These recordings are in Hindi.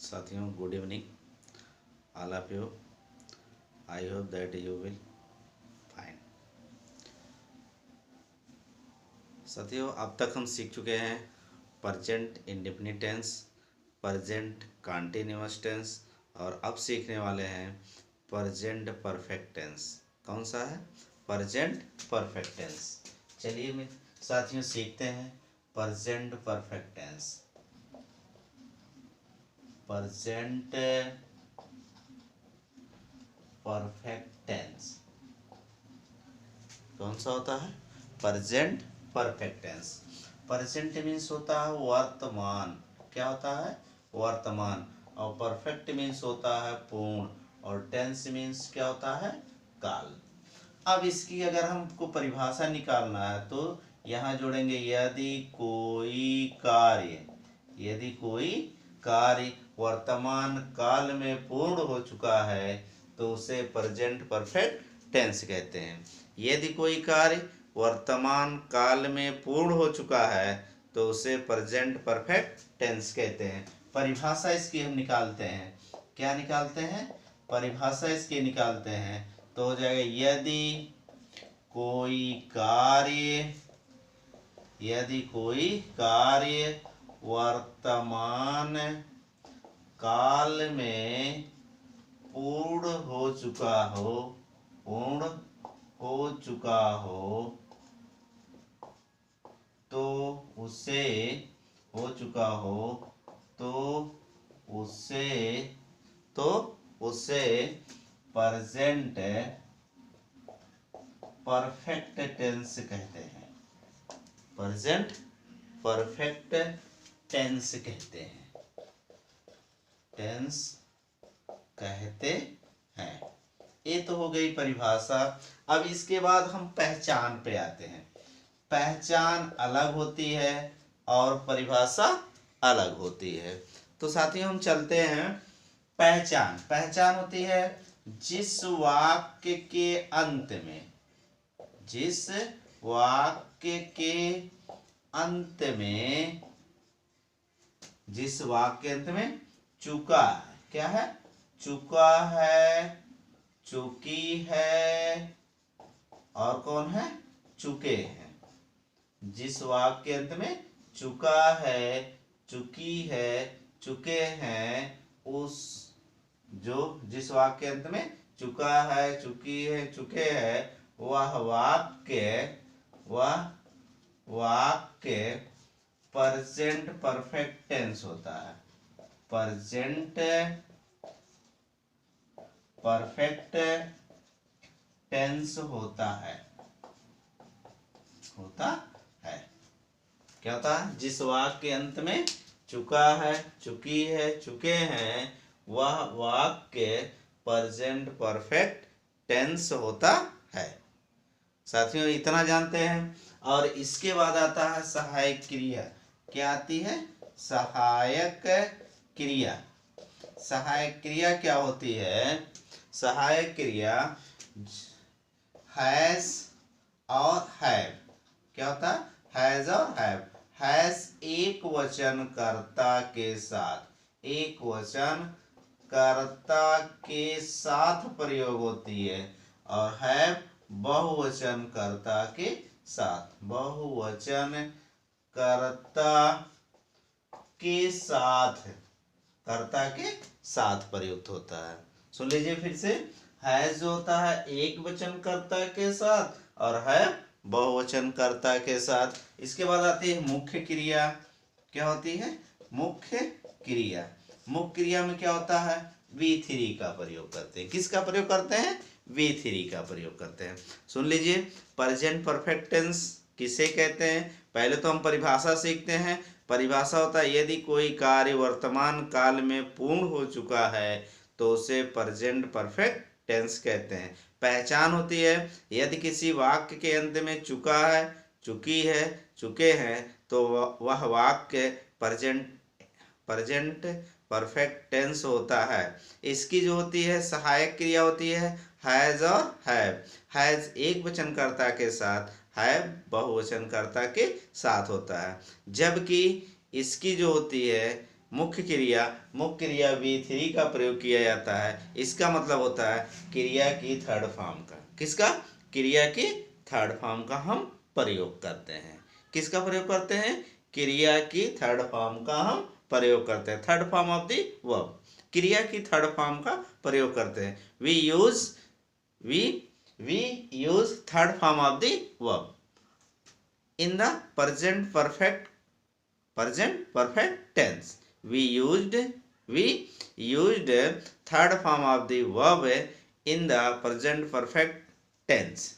साथियों, good evening all of you. I hope that you will fine. साथियों, अब तक हम सीख चुके हैं present indefinite tense, present continuous tense और अब सीखने वाले हैं प्रेजेंट परफेक्ट टेंस। कौन सा है? Present perfect tense. चलिए साथियों सीखते हैं present perfect tense. Present perfect tense कौन सा होता है? Present perfect tense. Present means होता है वर्तमान। क्या होता है? वर्तमान। और परफेक्ट मीन्स होता है पूर्ण। और टेंस मीन्स क्या होता है? काल। अब इसकी अगर हमको परिभाषा निकालना है तो यहाँ जोड़ेंगे यदि कोई कार्य वर्तमान काल में पूर्ण हो चुका है तो उसे प्रेजेंट परफेक्ट टेंस कहते हैं। यदि कोई कार्य वर्तमान काल में पूर्ण हो चुका है तो उसे प्रेजेंट परफेक्ट टेंस कहते हैं। परिभाषा इसकी हम निकालते हैं। क्या निकालते हैं? परिभाषा इसकी निकालते हैं तो हो जाएगा यदि कोई कार्य वर्तमान काल में पूर्ण हो चुका तो उसे प्रेजेंट परफेक्ट टेंस कहते हैं। प्रेजेंट परफेक्ट टेंस कहते हैं। ये तो हो गई परिभाषा। अब इसके बाद हम पहचान पे आते हैं। पहचान अलग होती है और परिभाषा अलग होती है। तो साथियों हम चलते हैं। पहचान होती है जिस वाक्य के अंत में चुका है। क्या है? चुका है, चुकी है और कौन है? चुके हैं। जिस वाक्य के अंत में चुका है, चुकी है, चुके हैं, जिस वाक्य के अंत में चुका है, चुकी है, चुके हैं, वह वाक्य प्रेजेंट परफेक्ट टेंस होता है। प्रेजेंट परफेक्ट टेंस होता है। क्या होता है? जिस वाक्य के अंत में चुका है, चुकी है, चुके हैं, वह वाक्य प्रेजेंट परफेक्ट टेंस होता है। साथियों इतना जानते हैं। और इसके बाद आता है सहायक क्रिया। क्या आती है? सहायक क्रिया। सहायक क्रिया क्या होती है? सहायक क्रिया हैज और हैव। क्या होता है? हैज और हैव। हैज एक वचन कर्ता के साथ प्रयोग होती है और हैव बहुवचन कर्ता के साथ प्रयुक्त होता है। सुन लीजिए फिर से। हैज जो होता है एक वचन कर्ता के साथ और है बहुवचन कर्ता के साथ। इसके बाद आती है मुख्य क्रिया। क्या होती है? मुख्य क्रिया में क्या होता है? V3 का प्रयोग करते हैं। किसका प्रयोग करते हैं? V3 का प्रयोग करते हैं। सुन लीजिए, प्रेजेंट परफेक्ट टेंस किसे कहते हैं? पहले तो हम परिभाषा सीखते हैं। परिभाषा होता है यदि कोई कार्य वर्तमान काल में पूर्ण हो चुका है तो उसे प्रेजेंट परफेक्ट टेंस कहते हैं। पहचान होती है यदि किसी वाक्य के अंत में चुका है, चुकी है, चुके हैं तो वह वाक्य प्रेजेंट परफेक्ट टेंस होता है। इसकी जो होती है सहायक क्रिया होती है हैज और हैव। हैज एक वचनकर्ता के साथ, हैव बहुवचनकर्ता के साथ होता है। जबकि इसकी जो होती है मुख्य क्रिया V3 का प्रयोग किया जाता है। इसका मतलब होता है क्रिया की थर्ड फॉर्म का। किसका? क्रिया की थर्ड फॉर्म का हम प्रयोग करते हैं। किसका प्रयोग करते हैं? क्रिया की थर्ड फॉर्म का हम प्रयोग करते हैं। Third form of the verb, क्रिया की थर्ड फॉर्म का प्रयोग करते हैं। We use third form of the verb in the present perfect tense. We used third form of the verb in the present perfect tense.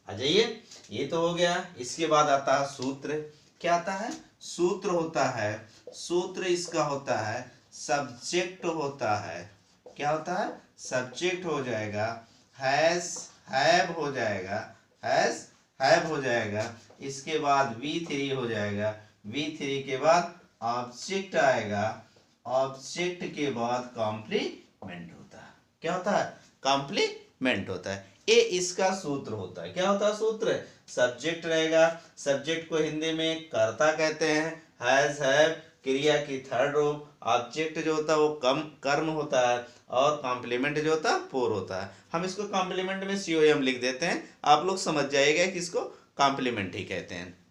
आ जाइए, ये तो हो गया। इसके बाद आता है सूत्र। क्या आता है? सूत्र होता है, सूत्र इसका होता है सब्जेक्ट होता है। क्या होता है? सब्जेक्ट हो जाएगा, हैव हो जाएगा, हैव हो जाएगा। इसके बाद V3 हो जाएगा, V3 के बाद ऑब्जेक्ट आएगा, ऑब्जेक्ट के बाद कॉम्प्लीमेंट होता है। क्या होता है? कॉम्प्लीमेंट होता है। ये इसका सूत्र होता है। क्या होता है सूत्र? सब्जेक्ट रहेगा, सब्जेक्ट को हिंदी में कर्ता कहते हैं, हैज हैव क्रिया की थर्ड रूप, ऑब्जेक्ट जो होता है वो कर्म होता है, और कॉम्प्लीमेंट जो होता है फोर होता है। हम इसको कॉम्प्लीमेंट में COM लिख देते हैं, आप लोग समझ जाइएगा कि इसको कॉम्प्लीमेंट ही कहते हैं।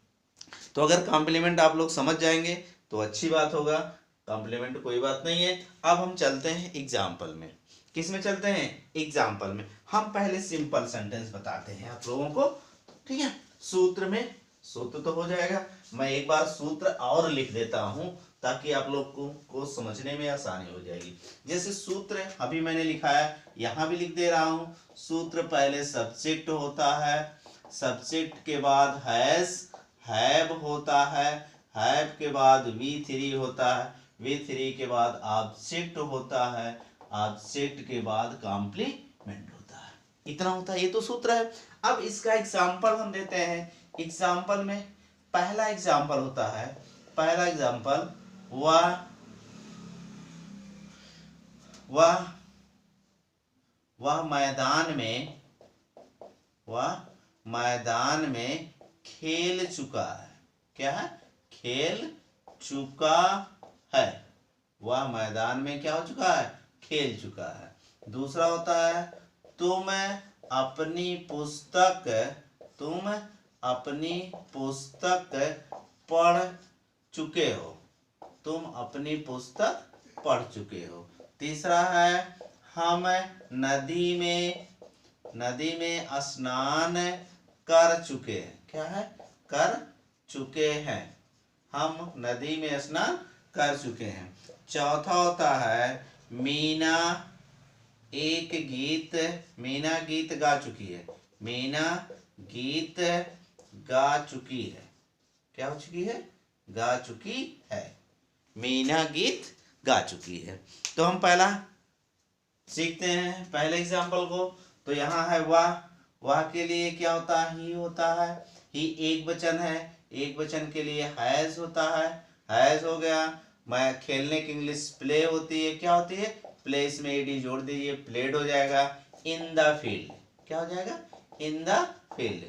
तो अगर कॉम्प्लीमेंट आप लोग समझ जाएंगे तो अच्छी बात होगा, कॉम्प्लीमेंट कोई बात नहीं है। अब हम चलते हैं एग्जाम्पल में। किस में चलते हैं? एग्जाम्पल में। हम पहले सिंपल सेंटेंस बताते हैं आप लोगों को, ठीक है? सूत्र में, सूत्र तो हो जाएगा, मैं एक बार सूत्र और लिख देता हूं ताकि आप लोग को समझने में आसानी हो जाएगी। जैसे सूत्र अभी मैंने लिखा है, यहां भी लिख दे रहा हूं। सूत्र पहले सब्जेक्ट होता है, सब्जेक्ट के बाद हैव होता है, हैव के बाद V3 होता है, V3 के बाद ऑब्जेक्ट होता है, ऑब्जेक्ट के बाद कॉम्प्लीमेंट होता है। इतना होता है, ये तो सूत्र है। अब इसका एग्जाम्पल हम देते हैं। एग्जाम्पल में पहला एग्जाम्पल होता है, पहला एग्जाम्पल वह मैदान में खेल चुका है। क्या है? खेल चुका है। वह मैदान में क्या हो चुका है? खेल चुका है। दूसरा होता है तुम अपनी पुस्तक पढ़ चुके हो। तुम अपनी पुस्तक पढ़ चुके हो। तीसरा है हम नदी में स्नान कर चुके हैं। क्या है? कर चुके हैं। हम नदी में स्नान कर चुके हैं। चौथा होता है मीना गीत गा चुकी है। मीना गीत गा चुकी है। क्या हो चुकी है? गा चुकी है। मीना गीत गा चुकी है। तो हम पहला सीखते हैं पहले एग्जाम्पल को। तो यहाँ है वाह के लिए क्या होता है? ही होता है। ही एक वचन है, एक वचन के लिए हैज होता है, हैज हो गया। मैं खेलने की इंग्लिश प्ले होती है। क्या होती है? प्ले, इसमें एडी जोड़ दीजिए, प्लेड हो जाएगा। इन द फील्ड, क्या हो जाएगा? इन द फील्ड।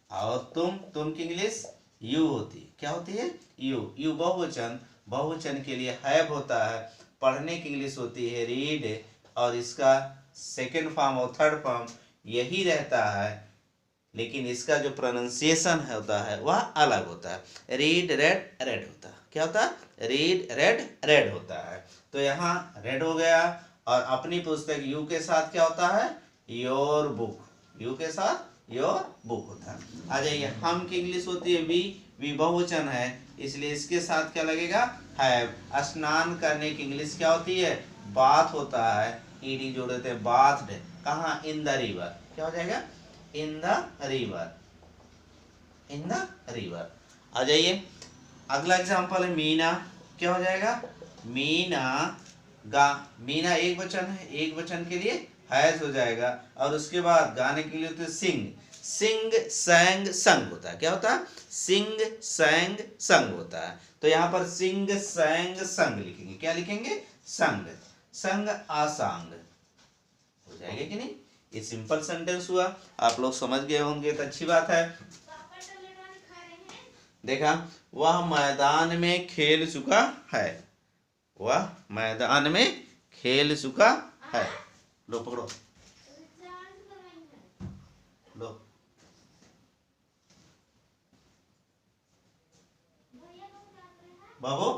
और तुम की इंग्लिश यू होती है। क्या होती है? यू बहुवचन के लिए हैव होता है। पढ़ने की इंग्लिश होती है रीड, और इसका सेकेंड फॉर्म और थर्ड फॉर्म यही रहता है, लेकिन इसका जो प्रोनाउंसिएशन होता है वह अलग होता है। रीड रेड होता है। क्या होता है? रीड रेड होता है। तो यहाँ रेड हो गया। और अपनी पुस्तक यू के साथ क्या होता है? योर बुक, यू के साथ योर बुक होता है। आ जाइए, हम की इंग्लिश होती है वी बहुवचन है, इसलिए इसके साथ क्या लगेगा? हैव। स्नान करने की इंग्लिश क्या होती है? बाथ होता है, ईडी जोड़ देते हैं, बाथ। कहाँ? इन द रिवर। क्या हो जाएगा? इन द रिवर। आ जाइए, अगला एग्जांपल है मीना। क्या हो जाएगा? मीना एक वचन है, एक वचन के लिए हैज हो जाएगा। और उसके बाद गाने के लिए तो सिंग सैंग संग होता है। क्या होता है? सिंग सैंग संग होता है। तो यहाँ पर सिंग सैंग संग लिखेंगे। क्या लिखेंगे? संग आसांग हो जाएगा कि नहीं? ये सिंपल सेंटेंस हुआ, आप लोग समझ गए होंगे तो अच्छी बात है। देखा, वह मैदान में खेल चुका है। वह मैदान में खेल चुका है। लो पकड़ो, लो। बाबू,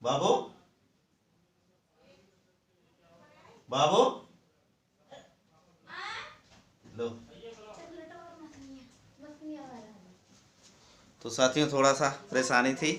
बाबू, बाबू, लो। तो साथियों थोड़ा सा परेशानी थी,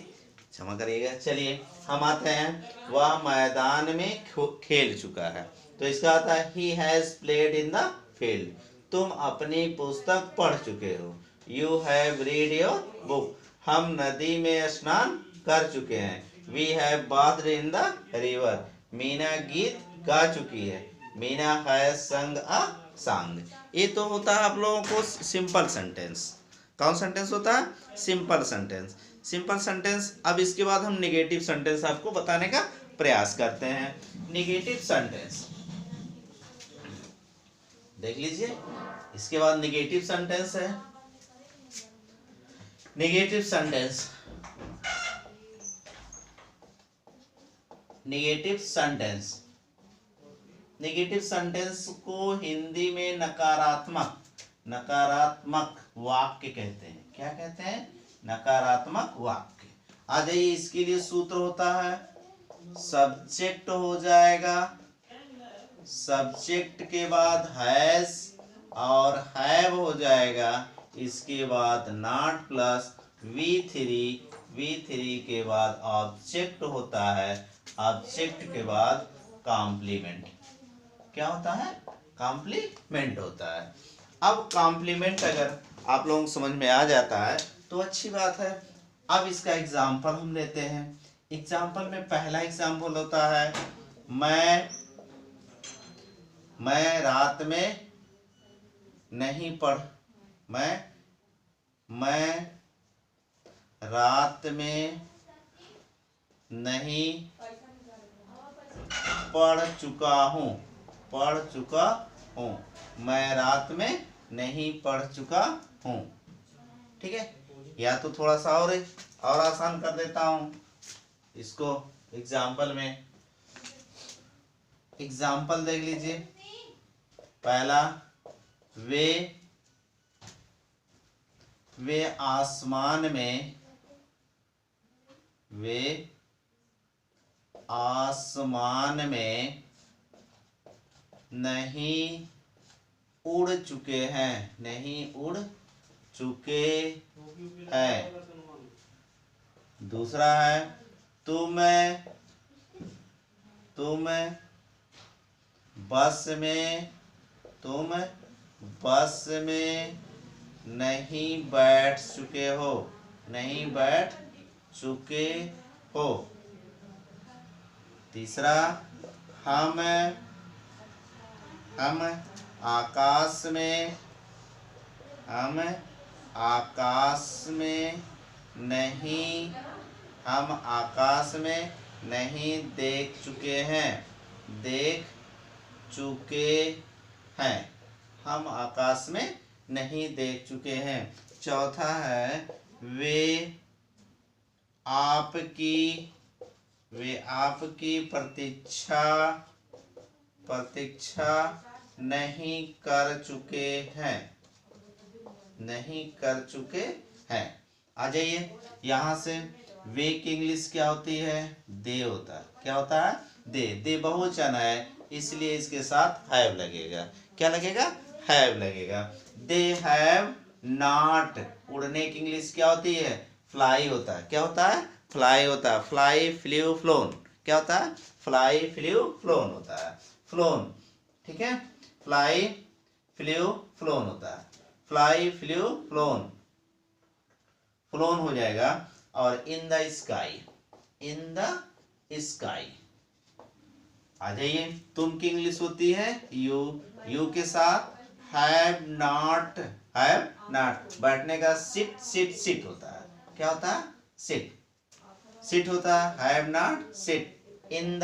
क्षमा करिएगा। चलिए हम आते हैं, वह मैदान में खेल चुका है। तो इसका आता है he has played in the field. तुम अपनी पुस्तक पढ़ चुके हो। You have read your book. हम नदी में स्नान कर चुके हैं। We have bathed in the river. Meena गीत गा चुकी है। मीना हैज संग अ सॉन्ग। ये तो होता है आप लोगों को सिंपल सेंटेंस। कौन सेंटेंस होता है? Simple sentence. Simple sentence. अब इसके बाद हम नेगेटिव सेंटेंस आपको बताने का प्रयास करते हैं। नेगेटिव सेंटेंस देख लीजिए, इसके बाद नेगेटिव सेंटेंस है। Negative sentence, negative sentence, negative sentence को हिंदी में नकारात्मक, नकारात्मक वाक्य कहते हैं। क्या कहते हैं? नकारात्मक वाक्य। आ जाइए, इसके लिए सूत्र होता है, सब्जेक्ट हो जाएगा, सब्जेक्ट के बाद हैज और हैव हो जाएगा, इसके बाद नॉट प्लस V3 के बाद ऑब्जेक्ट होता है, ऑब्जेक्ट के बाद कॉम्प्लीमेंट। क्या होता है? कॉम्प्लीमेंट होता है। अब कॉम्प्लीमेंट अगर आप लोगों को समझ में आ जाता है तो अच्छी बात है। अब इसका एग्जाम्पल हम लेते हैं। एग्जाम्पल में पहला एग्जाम्पल होता है, मैं रात में नहीं पढ़, मैं रात में नहीं पढ़ चुका हूँ, मैं रात में नहीं पढ़ चुका हूँ। ठीक है, या तो थोड़ा सा और आसान कर देता हूँ इसको। एग्जाम्पल में एग्जाम्पल देख लीजिए। पहला, वे आसमान में नहीं उड़ चुके हैं, नहीं उड़ चुके हैं। दूसरा है, तुम बस में नहीं बैठ चुके हो, नहीं बैठ चुके हो। तीसरा, हम आकाश में नहीं देख चुके हैं, हम आकाश में नहीं देख चुके हैं। चौथा है, वे आपकी प्रतीक्षा नहीं कर चुके हैं। आ जाइए, यहाँ से वे की इंग्लिश क्या होती है? दे होता है। क्या होता है? दे बहुवचन है, इसलिए इसके साथ हैव लगेगा। क्या लगेगा? हैव लगेगा। दे हैव नॉट। उड़ने की इंग्लिश क्या होती है? फ्लाई होता है। क्या होता है? फ्लाई होता है। Fly, flu, phloem. क्या होता है? फ्लाई, फ्लू, फ्लोन होता है। फ्लोन, ठीक है, फ्लाई, फ्लू, फ्लोन होता है। फ्लाई, फ्लू, फ्लोन, फ्लोन हो जाएगा। और इन द स्काई, आ जाइए, तुम की इंग्लिश होती है यू के साथ हैव नॉट, बैठने का सिट होता है। क्या होता है? सिट होता है। Have not sit in the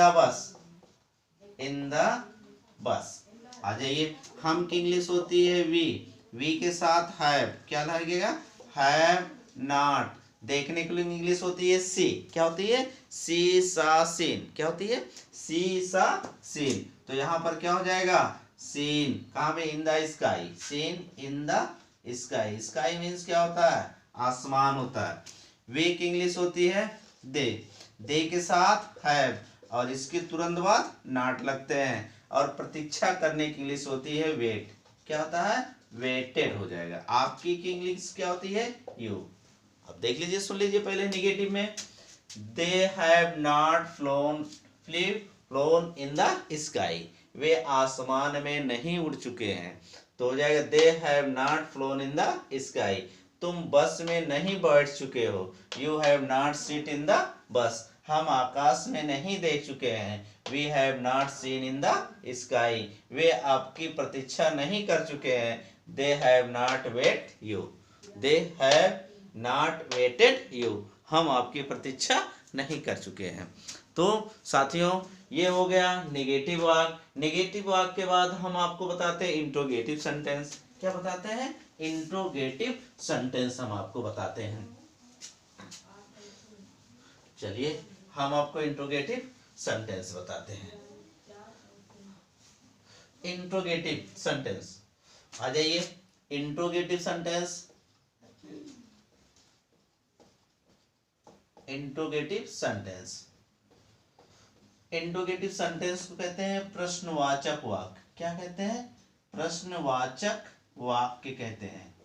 bus. आ जाइए, हम की इंग्लिश होती है वी के साथ हैव। क्या लगेगा? हैव नॉट देखने के लिए इंग्लिश होती है सी, क्या होती है, सी सा सीन, क्या होती है, सी सा सीन। तो यहाँ पर क्या हो जाएगा, सीन कहाँ पे, इन the sky, scene in the sky. Sky means क्या होता है, आसमान होता है। वीक इंग्लिश होती है दे के साथ हैव और इसके तुरंत बाद नॉट लगते हैं। और प्रतीक्षा करने की इंग्लिश होती है वेट, क्या होता है, वेटेड हो जाएगा। आपकी की इंग्लिश क्या होती है, यू। अब देख लीजिए, सुन लीजिए पहले निगेटिव में, they have not flown in the sky, वे आसमान में नहीं उड़ चुके हैं। तो हो जाएगा they have not flown in the sky, तुम बस में नहीं बैठ चुके हो। You have not seat in the bus, हम आकाश में नहीं देख चुके हैं। We have not seen in the sky, वे आपकी प्रतीक्षा नहीं कर चुके हैं। They have not wait you, they have not weighted you, हम आपकी प्रतीक्षा नहीं कर चुके हैं। तो साथियों ये हो गया नेगेटिव वाक्य। नेगेटिव वाक्य के बाद हम आपको बताते हैं इंट्रोगेटिव सेंटेंस। क्या बताते हैं, इंट्रोगेटिव सेंटेंस हम आपको बताते हैं। चलिए हम आपको इंट्रोगेटिव सेंटेंस बताते हैं। इंट्रोगेटिव सेंटेंस, आ जाइए। Interrogative sentence, interrogative sentence, interrogative sentence को कहते हैं प्रश्नवाचक वाक्य। क्या कहते हैं, प्रश्नवाचक वाक्य कहते हैं।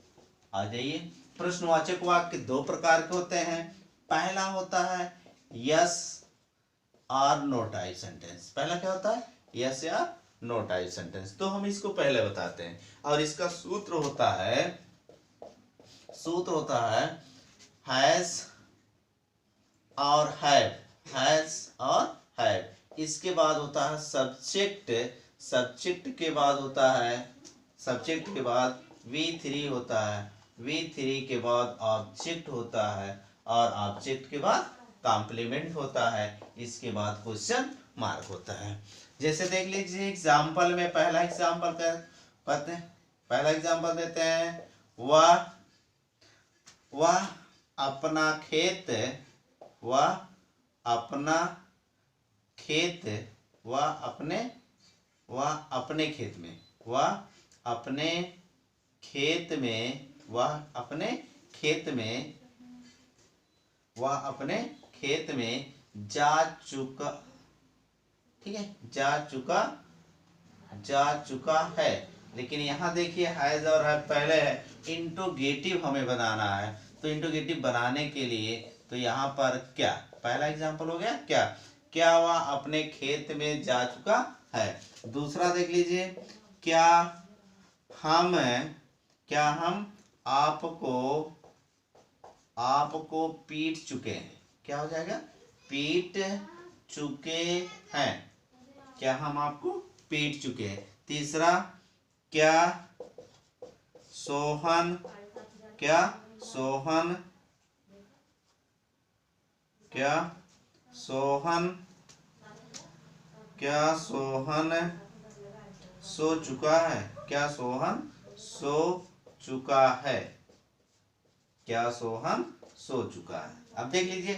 आ जाइए, प्रश्नवाचक वाक्य दो प्रकार के होते हैं। पहला होता है यस और नो टाइप सेंटेंस। पहला क्या होता है, यस या नो टाइप सेंटेंस। तो हम इसको पहले बताते हैं। और इसका सूत्र होता है हैज और हैव, हैज और हैव। इसके बाद होता है सब्जेक्ट, सब्जेक्ट के बाद होता है, सब्जेक्ट के बाद V3 होता है, V3 के बाद ऑब्जेक्ट होता है और ऑब्जेक्ट के बाद कॉम्प्लीमेंट होता है। इसके बाद क्वेश्चन मार्क होता है। जैसे देख लीजिए एग्जाम्पल में, पहला एग्जाम्पल कहते हैं, पहला एग्जाम्पल देते हैं, वह अपना खेत, वह अपना खेत, वह अपने खेत में, वह अपने खेत में, वह अपने खेत में, वह अपने खेत में जा चुका, ठीक है, जा चुका है। लेकिन यहाँ देखिए हैज और हैव पहले है, इंट्रोगेटिव हमें बनाना है। तो इंट्रोगेटिव बनाने के लिए तो यहाँ पर क्या, पहला एग्जांपल हो गया क्या वह अपने खेत में जा चुका है। दूसरा देख लीजिए, क्या हम आपको पीट चुके हैं। क्या हो जाएगा, पीट चुके हैं, क्या हम आपको पीट चुके हैं। तीसरा, क्या सोहन सो चुका है, क्या सोहन सो चुका है, क्या सोहन सो चुका है। अब देख लीजिए,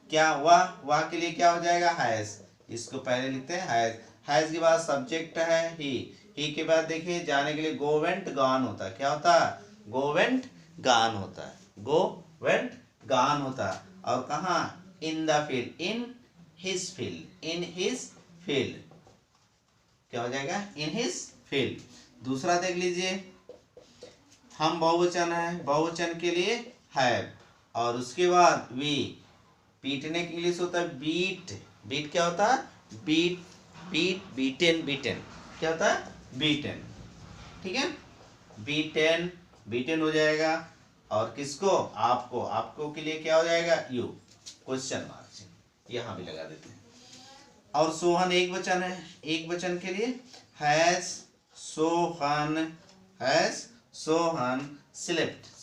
क्या वह के लिए क्या हो जाएगा, हैज। इसको पहले लिखते हैं हैज। हैज के बाद सब्जेक्ट है ही के बाद देखिए जाने के लिए गो वेंट गॉन होता है। क्या होता है, गो वेंट गॉन होता है, गो वेंट गॉन होता है। और कहाँ, इन the field, in his field, क्या हो जाएगा, इन हिज फील्ड। दूसरा देख लीजिए, हम बहुवचन है, बहुवचन के लिए हैव और उसके बाद वी। पीटने के इंग्लिश होता है बीट, बीट क्या होता है, बीटन, क्या होता है, बीटन, ठीक है, बीटन हो जाएगा। और किसको, आपको के लिए क्या हो जाएगा, यू, क्वेश्चन मार्क यहाँ भी लगा देते हैं। और सोहन एक वचन है, एक वचन के लिए हैज सोहन स्लेप्ट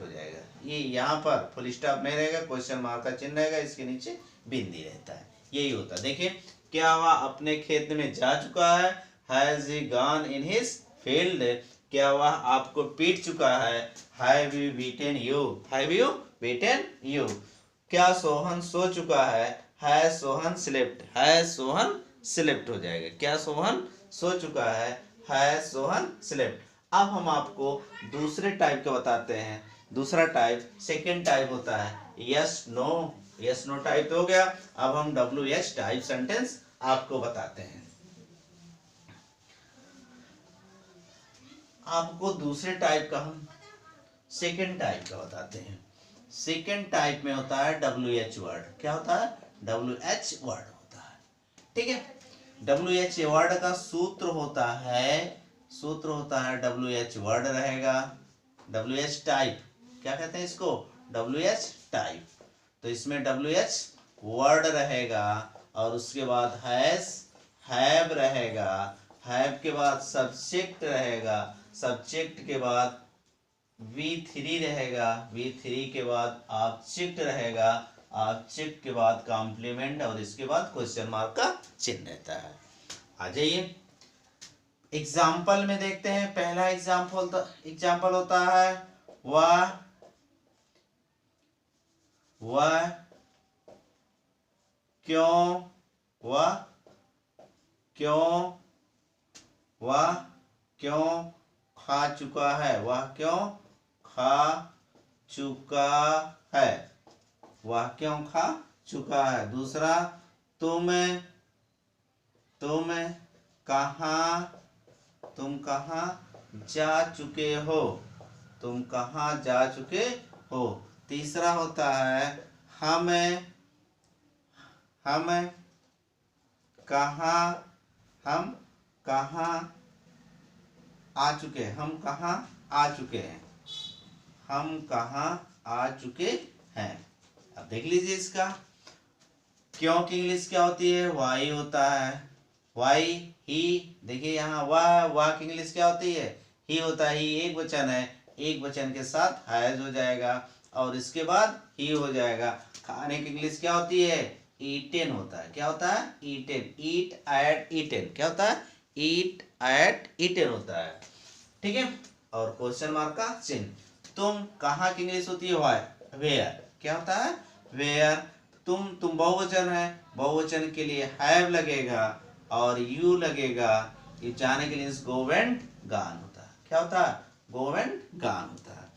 हो जाएगा। ये यहाँ पर फुल स्टॉप नहीं रहेगा, क्वेश्चन मार्क का चिन्ह रहेगा, इसके नीचे बिंदी रहता है। यही होता है। देखिए, क्या वह अपने खेत में जा चुका है, has he gone in his field, क्या वह आपको पीट चुका है? Have you beaten you? Have you beaten you? क्या सोहन सो चुका है? है सोहन स्लेप्ट? है सोहन स्लेप्ट हो जाएगा। क्या सोहन सो चुका है सोहन स्लेप्ट। अब हम आपको दूसरे टाइप का बताते हैं। दूसरा टाइप, सेकेंड टाइप होता है yes no. Yes no type तो हो गया। अब हम WH टाइप सेंटेंस आपको बताते हैं। आपको दूसरे टाइप का हम सेकेंड टाइप का बताते हैं। सेकेंड टाइप में होता है WH वर्ड। क्या होता है? WH वर्ड होता है। ठीक है। WH वर्ड का सूत्र होता है WH वर्ड रहेगा। WH टाइप क्या कहते हैं इसको? WH type. तो इसमें WH वर्ड रहेगा और उसके बाद हैव रहेगा। हैव के बाद सब्जेक्ट रहेगा। सब्जेक्ट के बाद V3 रहेगा। V3 के बाद ऑब्जेक्ट रहेगा। ऑब्जेक्ट के बाद कॉम्प्लीमेंट और इसके बाद क्वेश्चन मार्क का चिन्ह रहता है। आ जाइए एग्जाम्पल में देखते हैं। पहला एग्जाम्पल होता है वह क्यों खा चुका है? वह क्यों खा चुका है? वह क्यों खा चुका है। दूसरा, तुम कहाँ जा चुके हो? तुम कहाँ जा चुके हो। तीसरा होता है हम कहाँ आ चुके हैं। हम कहाँ आ चुके हैं। हम कहाँ आ चुके हैं। अब देख लीजिए इसका क्यों की इंग्लिश क्या होती है? वाई होता है। Why he. देखिए यहाँ वाह की इंग्लिश क्या होती है? ही होता है। ही एक वचन है। एक वचन के साथ हैज हो जाएगा और इसके बाद ही हो जाएगा। खाने की इंग्लिश क्या होती है? ईटेन होता है। क्या होता है? ईटेन। ईट एट ईटेन। क्या होता है? ईट एट ईटेन होता है। ठीक है। और क्वेश्चन मार्क का चिन्ह। तुम कहाँ की इंग्लिश होती है? वेयर। क्या होता है? वेयर। तुम बहुवचन है। बहुवचन के लिए हैव लगेगा और यू लगेगा। ये जाने के लिए गो वेंट गॉन होता है। क्या होता है? गो वेंट गॉन होता है।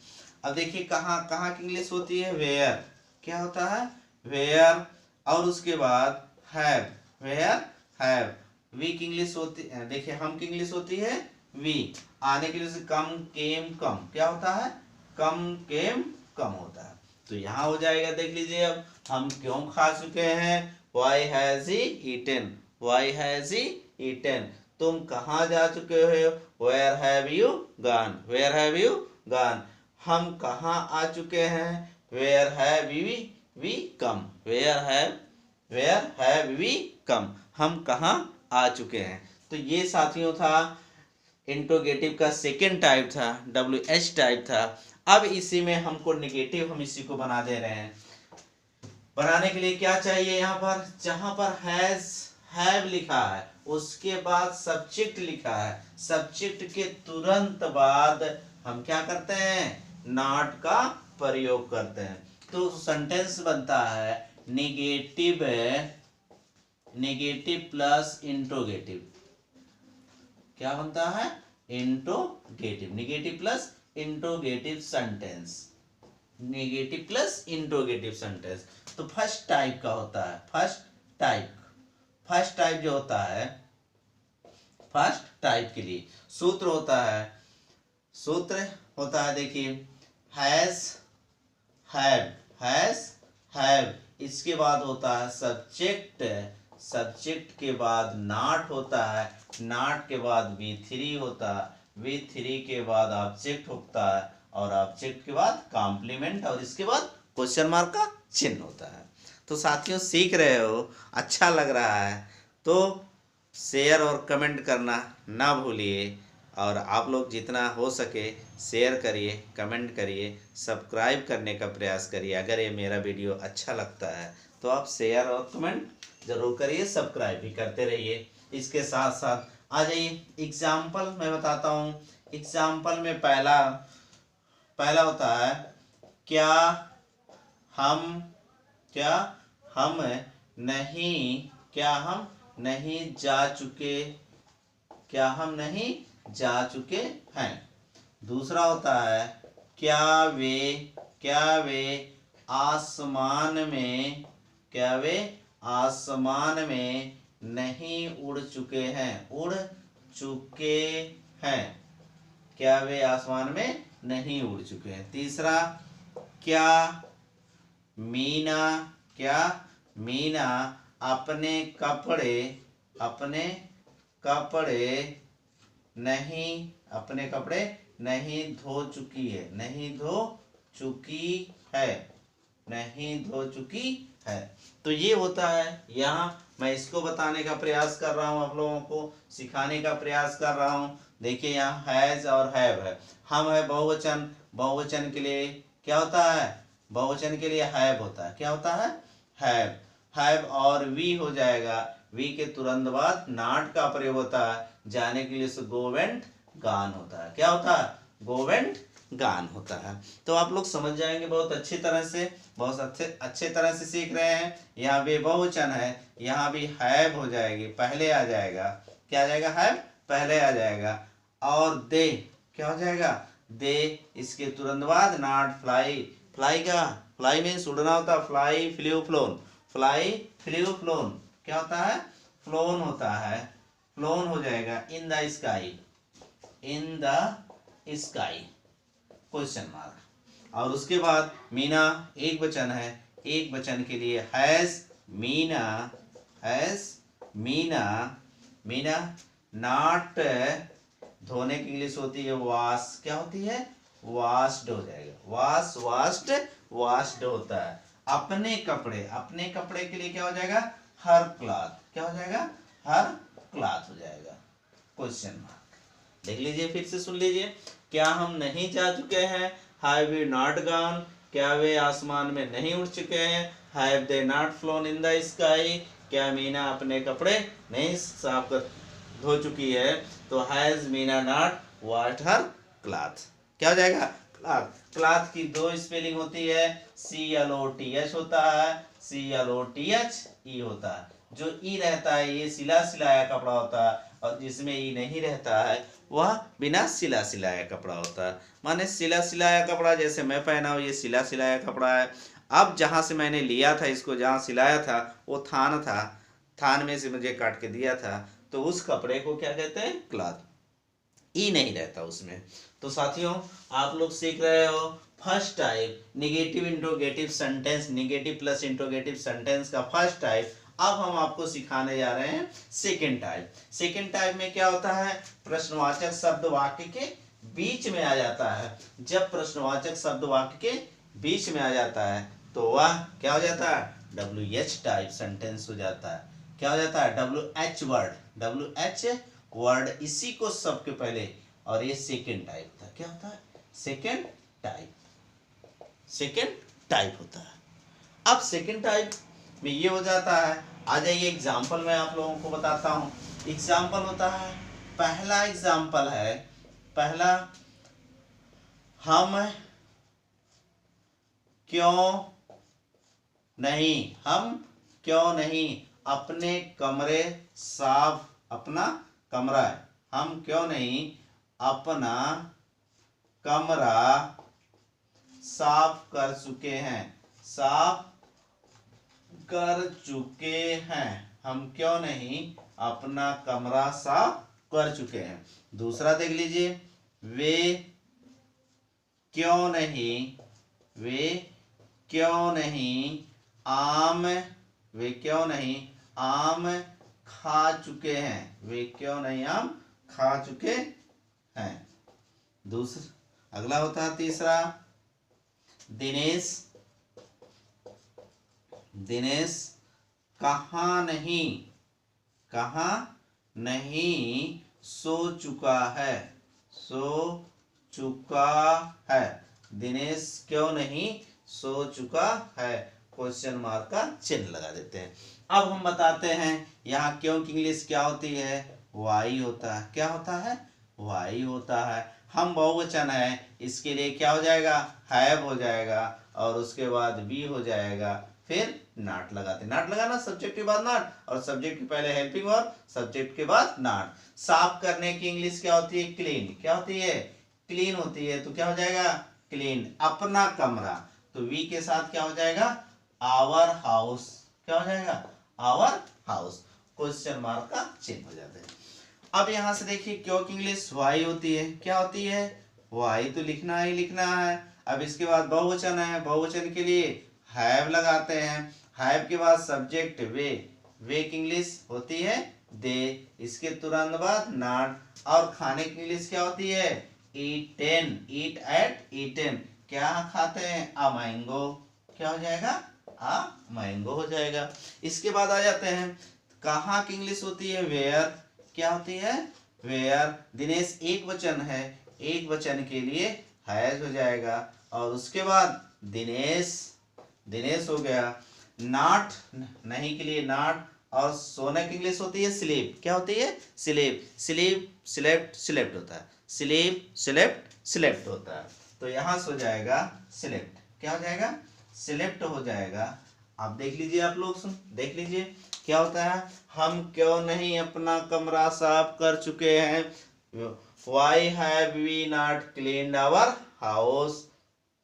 अब देखिए कहाँ की इंग्लिश होती है? वेयर। क्या होता है? वेयर और उसके बाद हैव। Where have. वी की इंग्लिश होती है, देखिए हम की इंग्लिश होती है वी। आने के लिए कम केम कम। क्या होता है? कम केम कम होता है। तो यहाँ हो जाएगा। देख लीजिए अब हम क्यों खा चुके हैं? Why has he eaten. Why has he eaten. तुम कहाँ जा चुके हो? Where have you gone. Where have you gone. हम कहाँ आ चुके हैं? Where have we come. Where have we come. हम कहाँ आ चुके हैं। तो ये साथियों था इंट्रोगेटिव का सेकेंड टाइप था, WH टाइप था। अब इसी में हमको नेगेटिव हम इसी को बना दे रहे हैं। बनाने के लिए क्या चाहिए? यहाँ पर जहां पर हैव लिखा है उसके बाद सब्जेक्ट लिखा है। सब्जेक्ट के तुरंत बाद हम क्या करते हैं? नॉट का प्रयोग करते हैं। तो सेंटेंस बनता है नेगेटिव प्लस इंट्रोगेटिव। क्या बनता है? Interrogative. Negative plus interrogative sentence. Negative plus interrogative sentence. तो फर्स्ट टाइप का होता है फर्स्ट टाइप जो होता है फर्स्ट टाइप के लिए सूत्र होता है देखिए हैज हैव। इसके बाद होता है सब्जेक्ट के बाद नॉट होता है। नॉट के बाद V3 होता है। V3 के बाद ऑब्जेक्ट होता है और ऑब्जेक्ट के बाद कॉम्प्लीमेंट और इसके बाद क्वेश्चन मार्क का चिन्ह होता है। तो साथियों सीख रहे हो, अच्छा लग रहा है तो शेयर और कमेंट करना ना भूलिए। और आप लोग जितना हो सके शेयर करिए, कमेंट करिए, सब्सक्राइब करने का प्रयास करिए। अगर ये मेरा वीडियो अच्छा लगता है तो आप शेयर और कमेंट जरूर करिए, सब्सक्राइब भी करते रहिए। इसके साथ साथ आ जाइए एग्जाम्पल मैं बताता हूँ। एग्जाम्पल में पहला होता है क्या हम नहीं जा चुके, क्या हम नहीं जा चुके हैं। दूसरा होता है क्या वे आसमान में, क्या वे आसमान में नहीं उड़ चुके हैं, उड़ चुके हैं, क्या वे आसमान में नहीं उड़ चुके हैं। तीसरा क्या मीना अपने कपड़े नहीं धो चुकी है, नहीं धो चुकी है। तो ये होता है, यहाँ मैं इसको बताने का प्रयास कर रहा हूँ, आप लोगों को सिखाने का प्रयास कर रहा हूँ। देखिए यहाँ हैज और हैव है, हम है बहुवचन, बहुवचन के लिए क्या होता है, बहुवचन के लिए हैव होता है, क्या होता है, हैव और वी हो जाएगा, वी के तुरंत बाद नॉट का प्रयोग होता है, जाने के लिए गो वेंट गान होता है, क्या होता है, गो वेंट गान होता है। तो आप लोग समझ जाएंगे बहुत अच्छी तरह से, बहुत अच्छे तरह से सीख रहे हैं। यहाँ भी बहुवचन है, यहाँ भी हैव हो जाएगी, पहले आ जाएगा, क्या आ जाएगा, हैव पहले आ जाएगा। और दे क्या हो जाएगा, दे इसके तुरंत बाद नॉट फ्लाई, फ्लाई मीन्स उड़ना होता है, फ्लाई फ्लू फ्लोन, क्या होता है, फ्लोन होता है, फ्लोन हो जाएगा। इन द स्काई क्वेश्चन मार्क। और उसके बाद मीना एक वचन है, एक वचन के लिए हैज मीना नॉट, धोने की इंग्लिश होती है वॉश, क्या होती है, वॉश्ड हो जाएगा, वॉश्ड होता है। अपने कपड़े के लिए क्या हो जाएगा, हर क्लॉथ, क्या हो जाएगा, हर क्लॉथ हो जाएगा, क्वेश्चन मार्क। देख लीजिए, फिर से सुन लीजिए, क्या हम नहीं जा चुके हैं, हैव वी नॉट गॉन, क्या वे आसमान में नहीं उड़ चुके हैं, have they not flown in the sky, क्या मीना अपने कपड़े नहीं साफ कर धो चुकी है, तो has Meena not washed her cloth, क्या हो जाएगा, क्लॉथ की दो स्पेलिंग होती है, CLOTH होता है, CLOTHE होता है। जो ई रहता है ये सिलाया कपड़ा होता है, और जिसमें ई नहीं रहता है वह बिना सिलाया कपड़ा होता है। माने सिलाया कपड़ा जैसे मैं पहना हूँ, ये सिलाया कपड़ा है। अब जहाँ से मैंने लिया था इसको, जहाँ सिलाया था वो थान में से मुझे काट के दिया था, तो उस कपड़े को क्या कहते हैं, क्लॉथ, ई नहीं रहता उसमें। तो साथियों आप लोग सीख रहे हो first type negative interrogative sentence, negative plus interrogative sentence का फर्स्ट टाइप। अब हम आपको सिखाने जा रहे हैं सेकंड टाइप। सेकंड टाइप में क्या होता है, प्रश्नवाचक शब्द वाक्य के बीच में आ जाता है। जब प्रश्नवाचक शब्द वाक्य के बीच में आ जाता है तो वह क्या हो जाता है, WH टाइप सेंटेंस हो जाता है। क्या हो जाता है, WH वर्ड, इसी को सबके पहले, और ये सेकंड टाइप था, क्या होता है, सेकंड टाइप होता है। अब सेकंड टाइप में ये हो जाता है, आ जाइए एग्जाम्पल मैं आप लोगों को बताता हूँ। एग्जाम्पल होता है, पहला एग्जाम्पल है, पहला, हम क्यों नहीं अपने कमरे साफ, अपना कमरा है, हम क्यों नहीं अपना कमरा साफ कर चुके हैं, हम क्यों नहीं अपना कमरा साफ कर चुके हैं। दूसरा देख लीजिए, वे क्यों नहीं आम खा चुके हैं, दूसरा अगला होता है तीसरा, दिनेश कहाँ नहीं सो चुका है, दिनेश क्यों नहीं सो चुका है, क्वेश्चन मार्क का चिन्ह लगा देते हैं। अब हम बताते हैं यहाँ क्यों की इंग्लिश क्या होती है, वाई होता है, क्या होता है, वाई होता है। हम बहुवचन है, इसके लिए क्या हो जाएगा, हैव हो जाएगा, और उसके बाद बी हो जाएगा, फिर नॉट लगाते, नॉट लगाना सब्जेक्ट के बाद नॉट, और सब्जेक्ट के पहले हेल्पिंग वर्ब, सब्जेक्ट के बाद नॉट। साफ करने की इंग्लिश क्या होती है, क्लीन। क्या होती है, क्लीन होती है। तो क्या हो जाएगा, क्लीन, अपना कमरा। तो वी के साथ क्या हो जाएगा, आवर हाउस। क्या हो जाएगा, आवर हाउस। क्वेश्चन मार्क का चिन्ह हो जाता है। अब यहां से देखिए क्यों की इंग्लिश वाई होती है। क्या होती है, वाई तो लिखना ही लिखना है। अब इसके बाद बहुवचन है, बहुवचन के लिए हैव लगाते हैं। हैव के बाद सब्जेक्ट वे की इंग्लिश होती है दे, इसके तुरंत बाद नॉट। और खाने की इंग्लिश क्या होती है, ईटेन, ईट एट ईटेन, क्या खाते हैं, अ मैंगो। क्या हो जाएगा, अ मैंगो हो जाएगा। इसके बाद आ जाते हैं, कहाँ की इंग्लिश होती है, वेयर। क्या होती है, वेयर। दिनेश एक वचन है, एक वचन के लिए हैज हो जाएगा, और उसके बाद दिनेश, दिनेश हो गया। नॉट, नहीं के लिए नॉट, और सोने की इंग्लिश होती है स्लीप। क्या होती है, स्लीप, स्लीप स्लेप्ट स्लेप्ट होता है, स्लीप स्लेप्ट स्लेप्ट होता है। तो यहां से हो जाएगा स्लेप्ट। क्या हो जाएगा, स्लेप्ट हो जाएगा। आप देख लीजिए, आप लोग सुन देख लीजिए क्या होता है, हम क्यों नहीं अपना कमरा साफ कर चुके हैं, why have we not cleaned our house.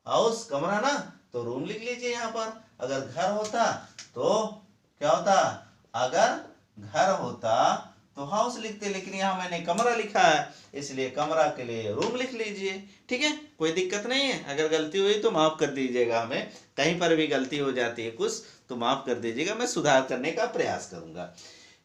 House कमरा ना, तो रूम लिख लीजिए यहाँ पर। अगर घर होता तो क्या होता, अगर घर होता तो हाउस लिखते, लेकिन यहाँ मैंने कमरा लिखा है, इसलिए कमरा के लिए रूम लिख लीजिए। ठीक है, कोई दिक्कत नहीं है। अगर गलती हुई तो माफ कर दीजिएगा, हमें कहीं पर भी गलती हो जाती है कुछ तो माफ कर दीजिएगा, मैं सुधार करने का प्रयास करूंगा।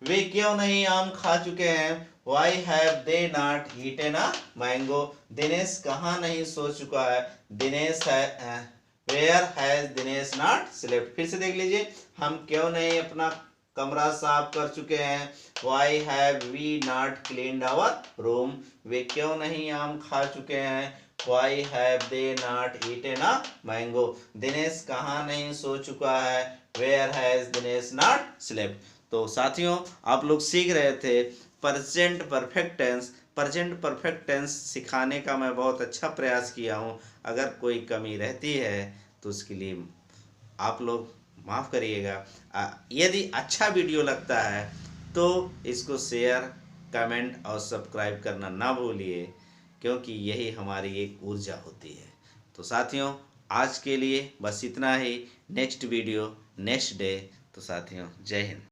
वे क्यों नहीं आम खा चुके हैं, why have they not eaten a mango. Dinesh कहाँ नहीं सो चुका है, दिनेश है, where has Dinesh not slept. फिर से देख लीजिए, हम क्यों नहीं अपना कमरा साफ कर चुके हैं, why have we not cleaned our room. वे क्यों नहीं आम खा चुके हैं, why have they not eaten a mango. Dinesh कहाँ नहीं सो चुका है, where has Dinesh not slept. तो साथियों, आप लोग सीख रहे थे present perfect tense. Present perfect tense सिखाने का मैं बहुत अच्छा प्रयास किया हूँ। अगर कोई कमी रहती है तो उसके लिए आप लोग माफ़ करिएगा। यदि अच्छा वीडियो लगता है तो इसको शेयर, कमेंट और सब्सक्राइब करना ना भूलिए, क्योंकि यही हमारी एक ऊर्जा होती है। तो साथियों, आज के लिए बस इतना ही। Next video next day. तो साथियों, जय हिंद।